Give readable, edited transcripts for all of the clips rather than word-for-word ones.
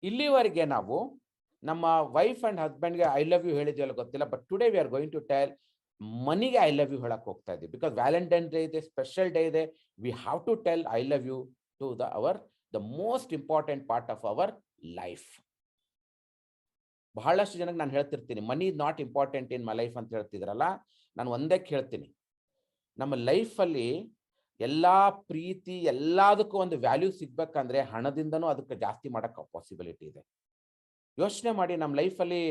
ಇಲ್ಲಿವರೆಗೆ ನಾವು ನಮ್ಮ ವೈಫ್ ಅಂಡ್ ಹಸ್ಬೆಂಡ್ಗೆ ಐ ಲವ್ ಯು ಹೇಳಿದ್ವಲ್ಲ ಗೊತ್ತಿಲ್ಲ, but today we are going to tell ಮನಿಗೆ ಐ ಲವ್ ಯು ಹೇಳಕ್ ಹೋಗ್ತಾ ಇದ್ದೀವಿ. ಬಿಕಾಸ್ ವ್ಯಾಲೆಂಟೈನ್ ಡೇ ಇದೆ, ಸ್ಪೆಷಲ್ ಡೇ ಇದೆ. We have to tell I love you to the most important part of our life. ಬಹಳಷ್ಟು ಜನಕ್ಕೆ ನಾನು ಹೇಳ್ತಿರ್ತೀನಿ, money is not important in my life ಅಂತ ಹೇಳ್ತಿದ್ರಲ್ಲ, ನಾನು ಒಂದೇ ಕೇಳ್ತೀನಿ, ನಮ್ಮ ಲೈಫಲ್ಲಿ ಎಲ್ಲ ಪ್ರೀತಿ ಎಲ್ಲದಕ್ಕೂ ಒಂದು ವ್ಯಾಲ್ಯೂ ಸಿಗ್ಬೇಕಂದ್ರೆ ಹಣದಿಂದನೂ ಅದಕ್ಕೆ ಜಾಸ್ತಿ ಮಾಡೋಕ್ಕೆ ಪಾಸಿಬಿಲಿಟಿ ಇದೆ. ಯೋಚನೆ ಮಾಡಿ, ನಮ್ಮ ಲೈಫಲ್ಲಿ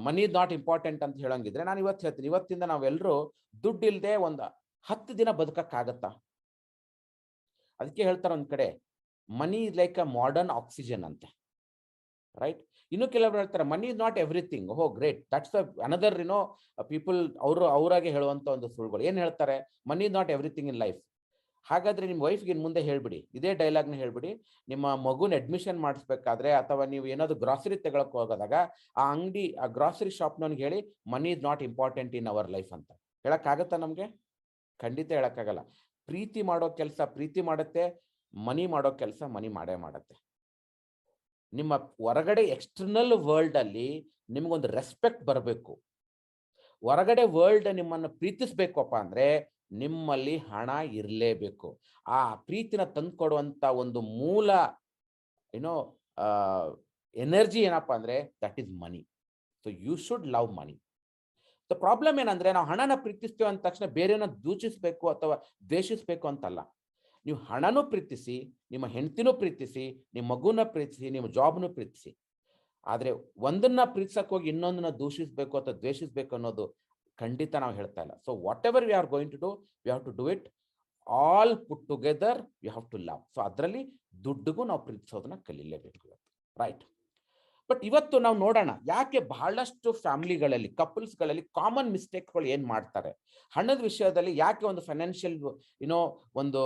ಮನಿ ಇಸ್ ನಾಟ್ ಇಂಪಾರ್ಟೆಂಟ್ ಅಂತ ಹೇಳಂಗಿದ್ರೆ ನಾನು ಇವತ್ತು ಹೇಳ್ತೀನಿ, ಇವತ್ತಿಂದ ನಾವೆಲ್ಲರೂ ದುಡ್ಡು ಇಲ್ಲದೆ ಒಂದು 10 ದಿನ ಬದುಕಕ್ಕಾಗತ್ತಾ? ಅದಕ್ಕೆ ಹೇಳ್ತಾರೆ ಒಂದ್ ಕಡೆ, money is like a modern oxygen ಅಂತೆ, ರೈಟ್? ಇನ್ನು ಕೆಲವರು ಹೇಳ್ತಾರೆ ಮನಿ ಇಸ್ ನಾಟ್ ಎವ್ರಿಥಿಂಗ್. ಓಹೋ ಗ್ರೇಟ್, ದಟ್ಸ್ ಅನದರ್ ಪೀಪಲ್ ಅವರಾಗೆ ಹೇಳುವಂತ ಒಂದು ಸುಳ್ಳುಗಳು. ಏನ್ ಹೇಳ್ತಾರೆ? ಮನಿ is not everything in life. ಹಾಗಾದ್ರೆ ನಿಮ್ಮ ವೈಫ್ಗೆ ಇನ್ ಮುಂದೆ ಹೇಳ್ಬಿಡಿ, ಇದೇ ಡೈಲಾಗ್ನ ಹೇಳ್ಬಿಡಿ, ನಿಮ್ಮ ಮಗುನ ಅಡ್ಮಿಷನ್ ಮಾಡಿಸ್ಬೇಕಾದ್ರೆ ಅಥವಾ ನೀವು ಏನಾದ್ರು ಗ್ರಾಸರಿ ತಗೊಳಕ್ ಹೋಗೋದಾಗ ಆ ಗ್ರಾಸರಿ ಶಾಪ್ನವ್ನಿಗೆ ಹೇಳಿ ಮನಿ is not important in our life ಅಂತ. ಹೇಳಕ್ಕಾಗತ್ತಾ ನಮ್ಗೆ? ಖಂಡಿತ ಹೇಳಕ್ಕಾಗಲ್ಲ. ಪ್ರೀತಿ ಮಾಡೋ ಕೆಲಸ ಪ್ರೀತಿ ಮಾಡುತ್ತೆ, ಮನಿ ಮಾಡೋ ಕೆಲಸ ಮನಿ ಮಾಡೇ ಮಾಡುತ್ತೆ. ನಿಮ್ಮ ಹೊರಗಡೆ ಎಕ್ಸ್ಟರ್ನಲ್ ವರ್ಲ್ಡ್ ಅಲ್ಲಿ ನಿಮ್ಗೊಂದು ರೆಸ್ಪೆಕ್ಟ್ ಬರಬೇಕು. ಹೊರಗಡೆ ವರ್ಲ್ಡ್ ನಿಮ್ಮನ್ನು ಪ್ರೀತಿಸ್ಬೇಕಪ್ಪ ಅಂದ್ರೆ ನಿಮ್ಮಲ್ಲಿ ಹಣ ಇರಲೇಬೇಕು. ಆ ಪ್ರೀತಿನ ತಂದ್ಕೊಡುವಂತ ಒಂದು ಮೂಲ ಎನರ್ಜಿ ಏನಪ್ಪಾ ಅಂದ್ರೆ that is money. So you should love money. The problem ಏನಂದ್ರೆ, ನಾವು ಹಣನ ಪ್ರೀತಿಸ್ತೇವೆ ಅಂದ ತಕ್ಷಣ ಬೇರೆನ ದೂಷಿಸ್ಬೇಕು ಅಥವಾ ದ್ವೇಷಿಸ್ಬೇಕು ಅಂತಲ್ಲ. ನೀವು ಹಣನೂ ಪ್ರೀತಿಸಿ, ನಿಮ್ಮ ಹೆಂಡತಿನೂ ಪ್ರೀತಿಸಿ, ನಿಮ್ಮ ಮಗುನ ಪ್ರೀತಿಸಿ, ನಿಮ್ಮ ಜಾಬ್ನು ಪ್ರೀತಿಸಿ. ಆದ್ರೆ ಒಂದನ್ನ ಪ್ರೀತಿಸಕ್ ಹೋಗಿ ಇನ್ನೊಂದನ್ನ ದೂಷಿಸ್ಬೇಕು ಅಥವಾ ದ್ವೇಷಿಸ್ಬೇಕು ಅನ್ನೋದು ಖಂಡಿತ ನಾವು ಹೇಳ್ತಾ ಇಲ್ಲ. So whatever we are going to do, we have to do it all put together, we have to love. So ಅದರಲ್ಲಿ ದುಡ್ಡಿಗೂ ನಾವು ಪ್ರೀತಿಸೋದನ್ನ ಕಲೀಲೇಬೇಕು, ರೈಟ್? ಬಟ್ ಇವತ್ತು ನಾವು ನೋಡೋಣ, ಯಾಕೆ ಬಹಳಷ್ಟು ಫ್ಯಾಮಿಲಿಗಳಲ್ಲಿ, ಕಪಲ್ಸ್ಗಳಲ್ಲಿ ಕಾಮನ್ ಮಿಸ್ಟೇಕ್ಗಳು ಏನ್ ಮಾಡ್ತಾರೆ ಹಣದ ವಿಷಯದಲ್ಲಿ, ಯಾಕೆ ಒಂದು ಫೈನಾನ್ಷಿಯಲ್ ಒಂದು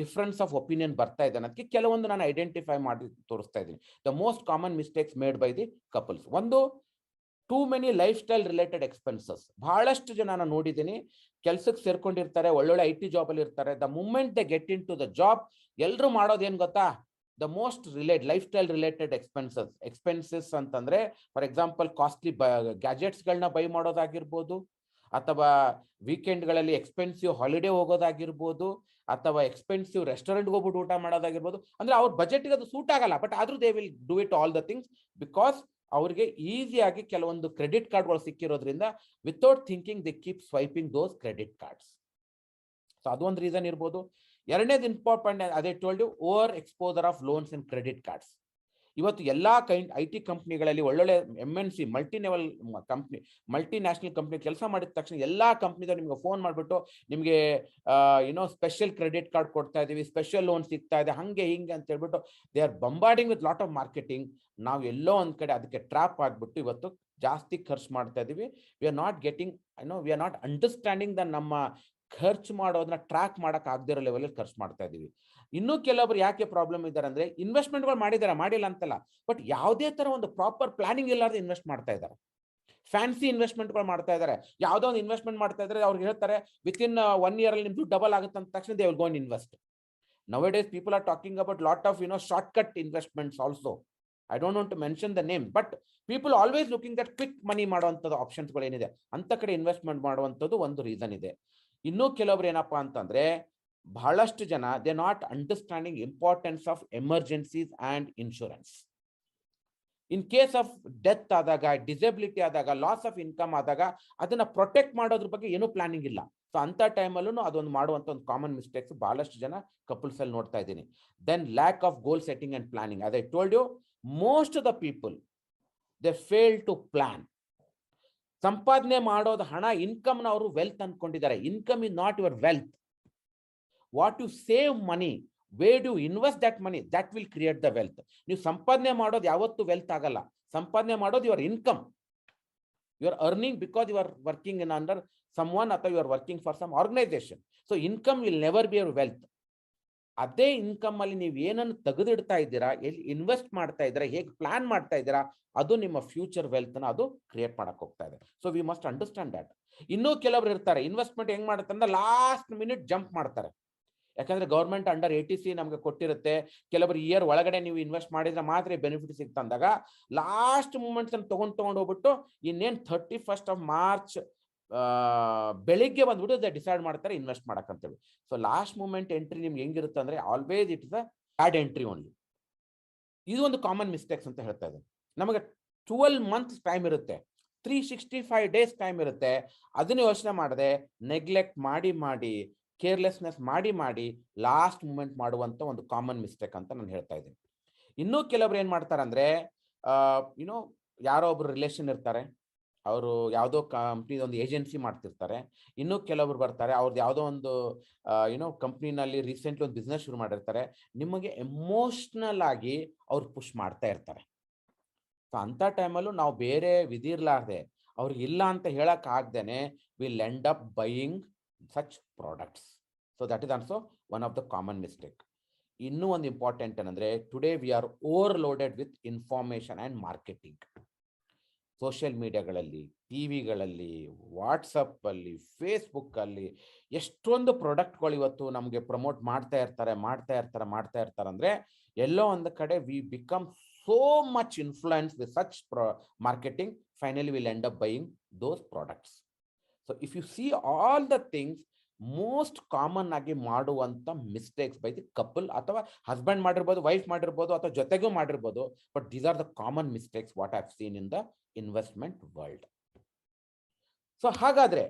ಡಿಫ್ರೆನ್ಸ್ ಆಫ್ ಒಪಿನಿಯನ್ ಬರ್ತಾ ಇದೆ ಅನ್ನೋದಕ್ಕೆ ಕೆಲವೊಂದು ನಾನು ಐಡೆಂಟಿಫೈ ಮಾಡಿ ತೋರಿಸ್ತಾ ಇದ್ದೀನಿ. The most common mistakes made by the couples. ಒಂದು, too many lifestyle related expenses. ಬಹಳಷ್ಟು ಜನ ನಾನು ನೋಡಿದ್ದೀನಿ, ಕೆಲ್ಸಕ್ಕೆ ಸೇರ್ಕೊಂಡಿರ್ತಾರೆ, ಒಳ್ಳೊಳ್ಳೆ IT ಜಾಬಲ್ಲಿ ಇರ್ತಾರೆ. The moment they get into the job, ಎಲ್ಲರೂ ಮಾಡೋದೇನು ಗೊತ್ತಾ? The most lifestyle related expenses ಅಂತಂದ್ರೆ, ಫಾರ್ ಎಕ್ಸಾಂಪಲ್ ಕಾಸ್ಟ್ಲಿ ಗ್ಯಾಜೆಟ್ಸ್ಗಳನ್ನ ಬೈ ಮಾಡೋದಾಗಿರ್ಬೋದು, ಅಥವಾ ವೀಕೆಂಡ್ಗಳಲ್ಲಿ ಎಕ್ಸ್ಪೆನ್ಸಿವ್ ಹಾಲಿಡೇ ಹೋಗೋದಾಗಿರ್ಬೋದು, ಅಥವಾ ಎಕ್ಸ್ಪೆನ್ಸಿವ್ ರೆಸ್ಟೋರೆಂಟ್ಗೆ ಹೋಗ್ಬಿಟ್ಟು ಊಟ ಮಾಡೋದಾಗಿರ್ಬೋದು. ಅಂದ್ರೆ ಅವ್ರ ಬಜೆಟ್ಗೆ ಅದು ಸೂಟ್ ಆಗಲ್ಲ, ಬಟ್ ಆದ್ರೂ they will do it all the things because ಅವ್ರಿಗೆ ಈಸಿಯಾಗಿ ಕೆಲವೊಂದು ಕ್ರೆಡಿಟ್ ಕಾರ್ಡ್ಗಳು ಸಿಕ್ಕಿರೋದ್ರಿಂದ without thinking they keep swiping those credit cards. So ಅದೊಂದು ರೀಸನ್ ಇರ್ಬೋದು. ಎರಡನೇದು ಇಂಪಾರ್ಟೆಂಟ್, ಅದೇ told you, over exposure of loans and credit cards. ಇವತ್ತು ಎಲ್ಲಾ IT ಕಂಪ್ನಿಗಳಲ್ಲಿ ಒಳ್ಳೊಳ್ಳೆ MNC ಮಲ್ಟಿ ನ್ಯಾಷನಲ್ ಕಂಪ್ನಿ ಕೆಲಸ ಮಾಡಿದ ತಕ್ಷಣ ಎಲ್ಲಾ ಕಂಪ್ನಿದವ್ರು ನಿಮ್ಗೆ ಫೋನ್ ಮಾಡಿಬಿಟ್ಟು ನಿಮಗೆ ಸ್ಪೆಷಲ್ ಕ್ರೆಡಿಟ್ ಕಾರ್ಡ್ ಕೊಡ್ತಾ ಇದೀವಿ, ಸ್ಪೆಷಲ್ ಲೋನ್ ಸಿಗ್ತಾ ಇದೆ, ಹಂಗೆ ಹಿಂಗೆ ಅಂತ ಹೇಳ್ಬಿಟ್ಟು they are bombarding with lot of marketing. ನಾವು ಎಲ್ಲೋ ಒಂದ್ ಕಡೆ ಅದಕ್ಕೆ ಟ್ರಾಪ್ ಆಗ್ಬಿಟ್ಟು ಇವತ್ತು ಜಾಸ್ತಿ ಖರ್ಚು ಮಾಡ್ತಾ ಇದೀವಿ. We are not getting we are not understanding the ನಮ್ಮ ಖರ್ಚು ಮಾಡೋದನ್ನ ಟ್ರ್ಯಾಕ್ ಮಾಡಕ್ ಆಗದಿರೋ ಲೆವೆಲ್ ಖರ್ಚು ಮಾಡ್ತಾ ಇದೀವಿ. ಇನ್ನೂ ಕೆಲವೊಬ್ರು ಯಾಕೆ ಪ್ರಾಬ್ಲಮ್ ಇದ್ದಾರೆ ಅಂದ್ರೆ, ಇನ್ವೆಸ್ಟ್ಮೆಂಟ್ಗಳು ಮಾಡಿಲ್ಲ ಅಂತಲ್ಲ, ಬಟ್ ಯಾವುದೇ ತರ ಒಂದು ಪ್ರಾಪರ್ ಪ್ಲಾನಿಂಗ್ ಇಲ್ಲಾರ್ದೆ ಇನ್ವೆಸ್ಟ್ ಮಾಡ್ತಾ ಇದ್ದಾರೆ. ಫ್ಯಾನ್ಸಿ ಇನ್ವೆಸ್ಟ್ಮೆಂಟ್ಗಳು ಮಾಡ್ತಾ ಇದ್ದಾರೆ. ಯಾವುದೋ ಒಂದು ಇನ್ವೆಸ್ಟ್ಮೆಂಟ್ ಮಾಡ್ತಾ ಇದ್ರೆ ಅವ್ರಿಗೆ ಹೇಳ್ತಾರೆ ವಿತಿನ್ 1 year ಅಲ್ಲಿ ನಿಮ್ದು ಡಬಲ್ ಆಗುತ್ತೆ ಅಂತ ತಕ್ಷಣ they will go and invest. Nowadays people are talking about lot of short cut investments also. I don't want to mention the name, but people always looking that quick money ಮಾಡುವಂಥದ್ದು ಆಪ್ಷನ್ಸ್ಗಳು ಏನಿದೆ ಅಂತ ಕಡೆ investment ಮಾಡುವಂಥದ್ದು ಒಂದು reason ಇದೆ. ಇನ್ನೂ ಕೆಲವರು ಏನಪ್ಪಾ ಅಂತಂದ್ರೆ, ಬಹಳಷ್ಟು ಜನ they not understanding importance of emergencies and insurance. In case of death ಆದಾಗ, ಡಿಸೆಬಿಲಿಟಿ ಆದಾಗ, ಲಾಸ್ ಆಫ್ ಇನ್ಕಮ್ ಆದಾಗ ಅದನ್ನ ಪ್ರೊಟೆಕ್ಟ್ ಮಾಡೋದ್ರ ಬಗ್ಗೆ ಏನೂ ಪ್ಲಾನಿಂಗ್ ಇಲ್ಲ. ಸೊ ಅಂತ ಟೈಮಲ್ಲೂ ಅದೊಂದು ಮಾಡುವಂತ ಒಂದು ಕಾಮನ್ ಮಿಸ್ಟೇಕ್ಸ್ ಬಹಳಷ್ಟು ಜನ ಕಪಲ್ಸ್ ಅಲ್ಲಿ ನೋಡ್ತಾ ಇದ್ದೀನಿ. Then lack of goal setting and planning. As I told you, most of the people they fail to plan. ಸಂಪಾದನೆ ಮಾಡೋದು ಹಣ, ಇನ್ಕಮ್ ನ ಅವರು ವೆಲ್ತ್ ಅನ್ಕೊಂಡಿದ್ದಾರೆ. Income is not your wealth. What you save money, where do you invest that money, that will create the wealth. ನೀವು ಸಂಪಾದನೆ ಮಾಡೋದು ಯಾವತ್ತು ವೆಲ್ತ್ ಆಗಲ್ಲ. ಸಂಪಾದನೆ ಮಾಡೋದು your income. You are earning because you are working in under someone, ಅಥವಾ you are working for some organisation. So income will never be your wealth. ಅದೇ income ಅಲ್ಲಿ ನೀವು ಏನನ್ನು ತೆಗೆದಿಡ್ತಾ ಇದ್ದೀರಾ, ಎಲ್ಲಿ ಇನ್ವೆಸ್ಟ್ ಮಾಡ್ತಾ ಇದ್ದೀರಾ, ಹೇಗೆ ಪ್ಲಾನ್ ಮಾಡ್ತಾ ಇದ್ದೀರಾ, ಅದು ನಿಮ್ಮ ಫ್ಯೂಚರ್ ವೆಲ್ತ್ ನ ಅದು ಕ್ರಿಯೇಟ್ ಮಾಡಕ್ ಹೋಗ್ತಾ ಇದೆ. So we must understand that. ಇನ್ನೂ ಕೆಲವರು ಇರ್ತಾರೆ, ಇನ್ವೆಸ್ಟ್ಮೆಂಟ್ ಹೆಂಗ್ ಮಾಡುತ್ತೆ ಅಂದ್ರೆ ಲಾಸ್ಟ್ ಮಿನಿಟ್ ಜಂಪ್ ಮಾಡ್ತಾರೆ. ಯಾಕಂದ್ರೆ ಗೌರ್ಮೆಂಟ್ ಅಂಡರ್ ATC ನಮ್ಗೆ ಕೊಟ್ಟಿರುತ್ತೆ. ಕೆಲವರು ಇಯರ್ ಒಳಗಡೆ ನೀವು ಇನ್ವೆಸ್ಟ್ ಮಾಡಿದ್ರೆ ಮಾತ್ರ ಬೆನಿಫಿಟ್ ಸಿಗ್ತಂದಾಗ ಲಾಸ್ಟ್ ಮೂಮೆಂಟ್ಸ್ ಅನ್ನು ತಗೊಂಡು ಹೋಗ್ಬಿಟ್ಟು ಇನ್ನೇನು 31st of March ಬೆಳಿಗ್ಗೆ ಬಂದ್ಬಿಟ್ಟು ಡಿಸೈಡ್ ಮಾಡ್ತಾರೆ ಇನ್ವೆಸ್ಟ್ ಮಾಡಕ್ಕಂತೇಳಿ. ಸೊ ಲಾಸ್ಟ್ ಮೂಮೆಂಟ್ ಎಂಟ್ರಿ ನಿಮ್ಗೆ ಹೆಂಗಿರುತ್ತೆ ಅಂದ್ರೆ always it is a bad entry only. ಇದು ಒಂದು ಕಾಮನ್ ಮಿಸ್ಟೇಕ್ಸ್ ಅಂತ ಹೇಳ್ತಾ ಇದ್ದೀನಿ. ನಮಗೆ 12 months ಟೈಮ್ ಇರುತ್ತೆ, 365 days ಟೈಮ್ ಇರುತ್ತೆ. ಅದನ್ನ ಯೋಚನೆ ಮಾಡದೆ ನೆಗ್ಲೆಕ್ಟ್ ಮಾಡಿ ಕೇರ್ಲೆಸ್ನೆಸ್ ಮಾಡಿ ಲಾಸ್ಟ್ ಮೂಮೆಂಟ್ ಮಾಡುವಂತ ಒಂದು ಕಾಮನ್ ಮಿಸ್ಟೇಕ್ ಅಂತ ನಾನು ಹೇಳ್ತಾ ಇದ್ದೀನಿ. ಇನ್ನೂ ಕೆಲವರು ಏನ್ ಮಾಡ್ತಾರೆ ಅಂದ್ರೆ ಯಾರೋ ಒಬ್ರು ರಿಲೇಷನ್ ಇರ್ತಾರೆ, ಅವರು ಯಾವುದೋ ಕಂಪ್ನಿ ಒಂದು ಏಜೆನ್ಸಿ ಮಾಡ್ತಿರ್ತಾರೆ. ಇನ್ನೂ ಕೆಲವರು ಬರ್ತಾರೆ, ಅವ್ರದ್ದು ಯಾವುದೋ ಒಂದು ಕಂಪ್ನಿನಲ್ಲಿ ರೀಸೆಂಟ್ಲಿ ಒಂದು ಬಿಸ್ನೆಸ್ ಶುರು ಮಾಡಿರ್ತಾರೆ. ನಿಮಗೆ ಎಮೋಷ್ನಲ್ ಆಗಿ ಅವ್ರು ಪುಷ್ ಮಾಡ್ತಾ ಇರ್ತಾರೆ. ಸೊ ಅಂಥ ಟೈಮಲ್ಲೂ ನಾವು ಬೇರೆ ವಿಧಿ ಇರ್ಲಾರ್ದೆ ಅವ್ರಿಗೆ ಇಲ್ಲ ಅಂತ ಹೇಳಕ್ ಆಗ್ದೇನೆ will end up buying such products. So that is also one of the common mistake. ಇನ್ನೂ ಒಂದು ಇಂಪಾರ್ಟೆಂಟ್ ಏನಂದ್ರೆ today we are overloaded with information and marketing. Social ಮೀಡಿಯಾಗಳಲ್ಲಿ, ಟಿವಿಗಳಲ್ಲಿ, ವಾಟ್ಸಪ್ಪಲ್ಲಿ, ಫೇಸ್ಬುಕ್ಕಲ್ಲಿ ಎಷ್ಟೊಂದು ಪ್ರಾಡಕ್ಟ್ಗಳು ಇವತ್ತು ನಮಗೆ ಪ್ರಮೋಟ್ ಮಾಡ್ತಾ ಇರ್ತಾರೆ ಅಂದರೆ ಎಲ್ಲೋ ಒಂದು ಕಡೆ we become so much influence with such marketing, finally will end up buying those products. So if U C all the things, most common ಆಗಿ ಮಾಡುವಂತ ಮಿಸ್ಟೇಕ್ಸ್ ಬೈ ದಿ ಕಪಲ್, ಅಥವಾ ಹಸ್ಬೆಂಡ್ ಮಾಡಿರ್ಬೋದು, ವೈಫ್ ಮಾಡಿರ್ಬೋದು, ಅಥವಾ ಜೊತೆಗೂ ಮಾಡಿರ್ಬೋದು. But these are the common mistakes what I have seen in the investment world. So ಹಾಗಾದ್ರೆ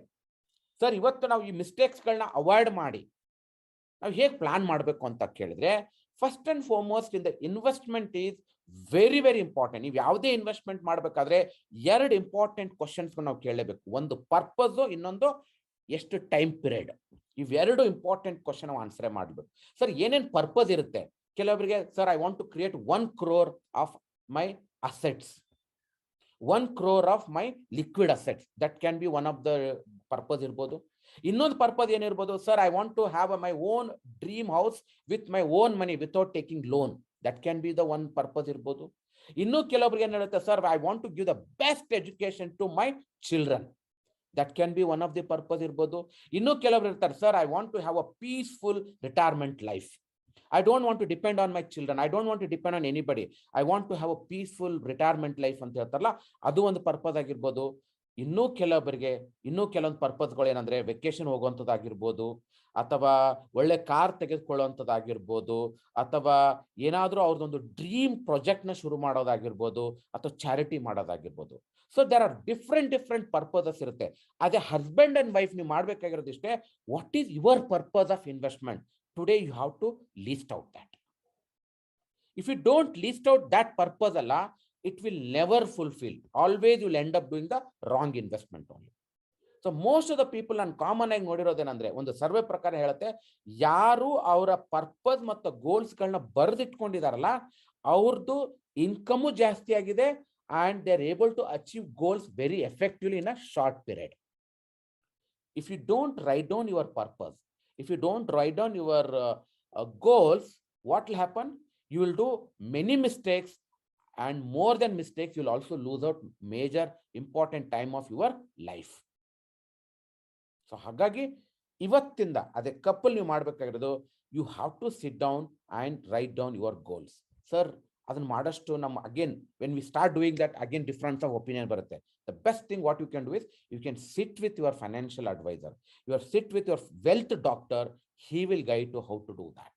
sir ಇವತ್ತು ನಾವು ಈ ಮಿಸ್ಟೇಕ್ಸ್ಗಳನ್ನ ಅವಾಯ್ಡ್ ಮಾಡಿ ನಾವು ಹೇಗೆ ಪ್ಲಾನ್ ಮಾಡಬೇಕು ಅಂತ ಕೇಳಿದ್ರೆ, first and foremost in the investment is very very important. ನೀವು ಯಾವುದೇ ಇನ್ವೆಸ್ಟ್ಮೆಂಟ್ ಮಾಡಬೇಕಾದ್ರೆ 2 ಇಂಪಾರ್ಟೆಂಟ್ ಕ್ವಶನ್ಸ್ ನಾವು ಕೇಳಲೇಬೇಕು. ಒಂದು ಪರ್ಪಸ್, ಇನ್ನೊಂದು ಎಷ್ಟು ಟೈಮ್ ಪೀರಿಯಡ್. ಇವೆರಡು ಇಂಪಾರ್ಟೆಂಟ್ ಕ್ವಶನ್ ಆನ್ಸರ್ ಮಾಡಬೇಕು. ಸರ್ ಏನೇನು ಪರ್ಪಸ್ ಇರುತ್ತೆ? ಕೆಲವರಿಗೆ sir I want to create 1 crore of my assets, 1 crore of my liquid assets, that can be one of the purpose ಇರ್ಬೋದು. ಇನ್ನೊಂದು ಪರ್ಪಸ್ ಏನಿರ್ಬೋದು, sir I want to have my own dream house with my own money without taking loan, that can be the one purpose ಇರ್ಬೋದು. ಇನ್ನು ಕೆಲವರಿಗೆ ಏನ್ ಹೇಳುತ್ತೆ, sir I want to give the best education to my children, that can be one of the purpose ಇರ್ಬೋದು. ಇನ್ನು ಕೆಲವರು ಇರ್ತಾರೆ, sir I want to have a peaceful retirement life, I don't want to depend on my children, I don't want to depend on anybody, I want to have a peaceful retirement life ಅಂತ ಹೇಳ್ತಾರಲ್ಲ, ಅದು ಒಂದು purpose ಆಗಿರ್ಬೋದು. ಇನ್ನೂ ಕೆಲವೊಂದು ಪರ್ಪಸ್ಗಳು ಏನಂದ್ರೆ vacation ಹೋಗುವಂಥದ್ದಾಗಿರ್ಬೋದು, ಅಥವಾ ಒಳ್ಳೆ ಕಾರ್ ತೆಗೆದುಕೊಳ್ಳುವಂಥದ್ದಾಗಿರ್ಬೋದು, ಅಥವಾ ಏನಾದರೂ ಅವ್ರದ್ದೊಂದು ಡ್ರೀಮ್ ಪ್ರಾಜೆಕ್ಟ್ನ ಶುರು ಮಾಡೋದಾಗಿರ್ಬೋದು, ಅಥವಾ ಚಾರಿಟಿ ಮಾಡೋದಾಗಿರ್ಬೋದು. So there are different purposes ಇರುತ್ತೆ. ಅದೇ ಹಸ್ಬೆಂಡ್ ಅಂಡ್ ವೈಫ್ ನೀವು ಮಾಡಬೇಕಾಗಿರೋದು ಇಷ್ಟೇ, what is your purpose of investment? Today you have to list out that. If you don't list out that purpose alla, it will never fulfill. Always you will end up doing the wrong investment only. So most of the people and common ಆಗಿ ನೋಡಿರೋದೇನಂದ್ರೆ, ಒಂದು survey ಪ್ರಕಾರ ಹೇಳುತ್ತೆ, ಯಾರು ಅವರ purpose ಮತ್ತು goals ಗಳನ್ನ ಬರೆದಿಟ್ಕೊಂಡಿದಾರಲ್ಲ ಅವ್ರದ್ದು income ಜಾಸ್ತಿ ಆಗಿದೆ and they are able to achieve goals very effectively in a short period. If you don't write down your purpose, if you don't write down your goals, what will happen? You will do many mistakes, and more than mistakes, you will also lose out major important time of your life. So ಹಾಗಾಗಿ ಇವತ್ತಿಂದ ಅದೇ couple ನೀವು ಮಾಡಬೇಕಾಗಿರೋದು, you have to sit down and write down your goals. Sir ಅದನ್ನ ಮಾಡಷ್ಟು ನಮ್ಮ again when we start doing that, again difference of opinion ಬರುತ್ತೆ. The best thing what you can do is you can sit with your financial advisor, you sit with your wealth doctor, he will guide you how to do that.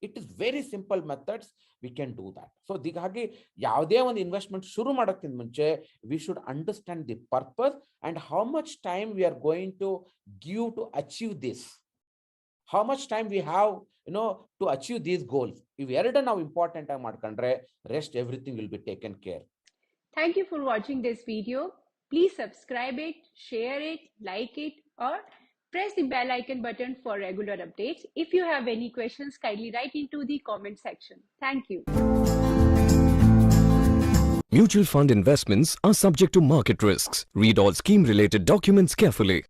It is very simple methods, we can do that. So ಹಾಗಾಗಿ ಯಾವುದೇ ಒಂದು investment ಶುರು ಮಾಡೋಕ್ಕಿಂತ ಮುಂಚೆ we should understand the purpose and how much time we are going to give to achieve this, how much time we have to achieve these goals. If ಎರಡು ನಾವು important ಆಗಿ ಮಾಡ್ಕೊಂಡ್ರೆ rest everything will be taken care. Thank you for watching this video. Please subscribe it, share it, like it, or press the bell icon button for regular updates. If you have any questions, kindly write into the comment section. Thank you. Mutual fund investments are subject to market risks. Read all scheme related documents carefully.